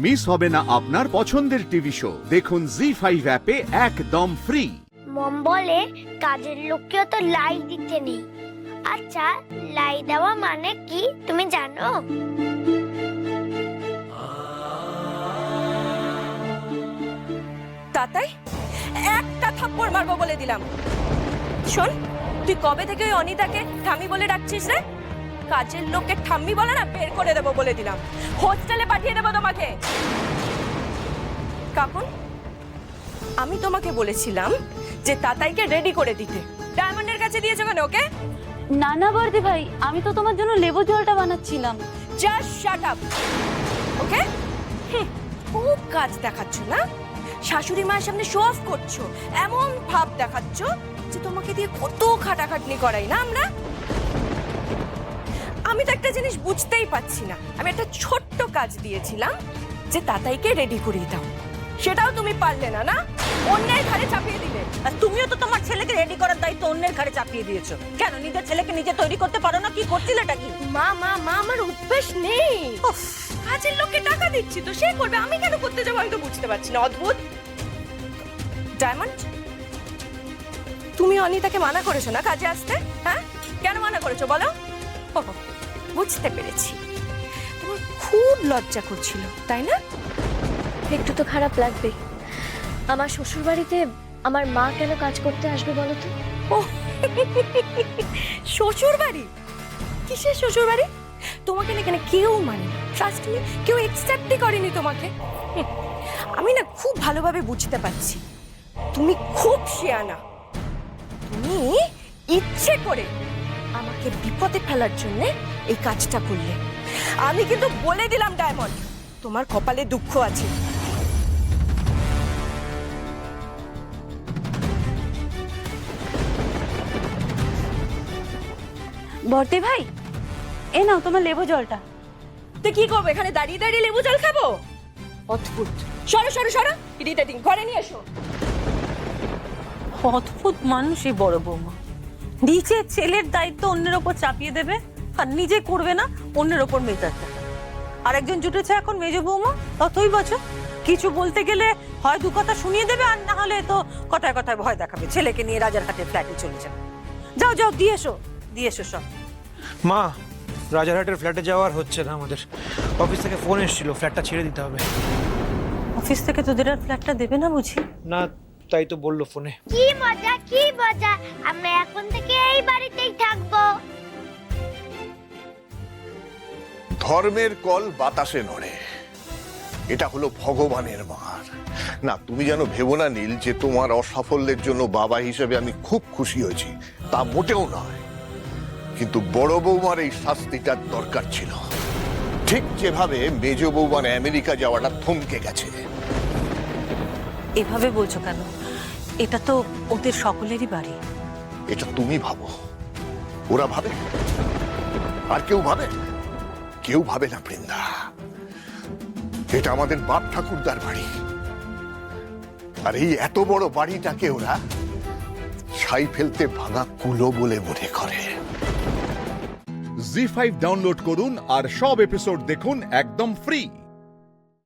Miss হবে না আপনার পছন্দের টিভি শো। দেখুন জি5 অ্যাপে একদম ফ্রি। মম বলে কাজের লোককেও তো লাই দিতে নেই। আচ্ছা, লাই দেওয়া মানে কি তুমি জানো? তাতাই একটা থাপ্পড় মারবো বলে দিলাম। শোন, তুই কবে থেকে ওই অনিতাকে ঠাম্মি বলে ডাকছিস রে? কাজের লোককে ঠাম্মি বলে না, বের করে দেবো বলে দিলাম। হোস্টেলে পাঠিয়ে দেবো তোমাকে। কাকুন, আমি তোমাকে বলেছিলাম যে তাতাইকে রেডি করে দিতে। ডায়মন্ডের কাছে দিয়েছো কেন ওকে? না না বর্দি ভাই, আমি তো তোমার জন্য লেবু জলটা বানাচ্ছিলাম। জাস্ট শাট আপ, ওকে? খুব কাজ দেখাচ্ছ না? শাশুড়ি মায়ের সামনে শো অফ করছো, এমন ভাব দেখাচ্ছ যে তোমাকে দিয়ে কত খাটাখাটনি করাই না আমরা। আমি তো একটা জিনিস বুঝতেই পারছি না। আমি একটা ছোট্ট কাজ দিয়েছিলাম যে তাতাইকে রেডি করিয়ে দাও, সেটাও তুমি পারলে না। না, অন্যের ঘাড়ে চাপিয়ে দিলে। আর তুমিও তো তোমার ছেলেকে রেডি করার দায়িত্ব অন্যের ঘাড়ে চাপিয়ে দিয়েছো। কেন নিজের ছেলেকে নিজে তৈরি করতে পারো না? কি করছিলেটা কি? মা মা মা আমার অভ্যেস নেই। কাজের লোককে টাকা দিচ্ছি তো সে করবে, আমি কেন করতে যাবো? আমি তো বুঝতে পারছি না, অদ্ভুত। ডায়মন্ড, তুমি অনিতাকে মানা করেছো না কাজে আসতে? হ্যাঁ, কেন মানা করেছো বলো? বুঝতে পেরেছি, তোমার খুব লজ্জা করছিল, তাই না? একটু তো খারাপ লাগবে। আমার শ্বশুর বাড়িতে আমার মা কেন কাজ করতে আসবে বলো তো? ও, শ্বশুর বাড়ি? কিসের শ্বশুর বাড়ি? তোমাকে না এখানে কেউ মানে না, ট্রাস্ট মি, কেউ একসেপ্টই করেনি তোমাকে। আমি না খুব ভালোভাবে বুঝতে পারছি তুমি খুব শিয়ানা। তুমি ইচ্ছে করে আমাকে বিপদে ফেলার জন্য এই কাজটা করলে। আমি কিন্তু বলে দিলাম ডায়মন্ড, তোমার কপালে দুঃখ আছে। বর্দি ভাই, এ নাও তোমার লেবু জলটা। তো কি করবো, এখানে দাঁড়িয়ে দাঁড়িয়ে লেবু জল খাবো? অদ্ভুত। সরো সরো সরো, ইরিটেটিং। ঘরে নিয়ে এসো। অদ্ভুত মানুষ এই বড় বৌমা। নিজের ছেলের দায়িত্ব অন্যের ওপর চাপিয়ে দেবে আর নিজে করবে না, অন্যের ওপর মেজাজ দেখাবে। আরেকজন জুটেছে এখন মেজ বৌমা, ততই বছর কিছু বলতে গেলে হয় দু কথা শুনিয়ে দেবে, আর না হলে তো কথায় কথায় ভয় দেখাবে। ছেলেকে নিয়ে রাজারহাটের ফ্ল্যাটে চলে যাবে। যাও যাও, দিয়ে এসো সব। মা, রাজারহাটের ফ্ল্যাটে যাওয়ার হচ্ছে না আমাদের। অফিস থেকে ফোন এসেছিল, ফ্ল্যাটটা ছেড়ে দিতে হবে। অফিস থেকে তোদের আর ফ্ল্যাটটা দেবে না বুঝি? না, তাই তো বললো ফোনে। কি মজা কি মজা, আমরা এখন থেকে এই বাড়িতেই থাকবো। ধর্মের কল বাতাসে নড়ে, এটা হলো ভগবানের মার। না, তুমি যেন ভেবো না নীল যে তোমার অসাফল্যের জন্য বাবা হিসেবে আমি খুব খুশি হয়েছি, তা মোটেও নয়। কিন্তু বড় বৌমার এই শাস্তিটার দরকার ছিল, ঠিক যেভাবে মেজ বৌমার আমেরিকা যাওয়াটা থমকে গেছে। এভাবে বলছো কেন? এটা তো ওদের সকলেরই বাড়ি। এটা তুমি ভাবো, ওরা ভাবে? আর কেউ ভাবে? কেউ ভাবে না বৃন্দা। এটা আমাদের বাপ ঠাকুরদার বাড়ি, আর এই এত বড় বাড়িটাকে ওরা ছাই ফেলতে ভাঙা কুলো বলে মনে করে। জি5 ডাউনলোড করুন আর সব এপিসোড দেখুন একদম ফ্রি।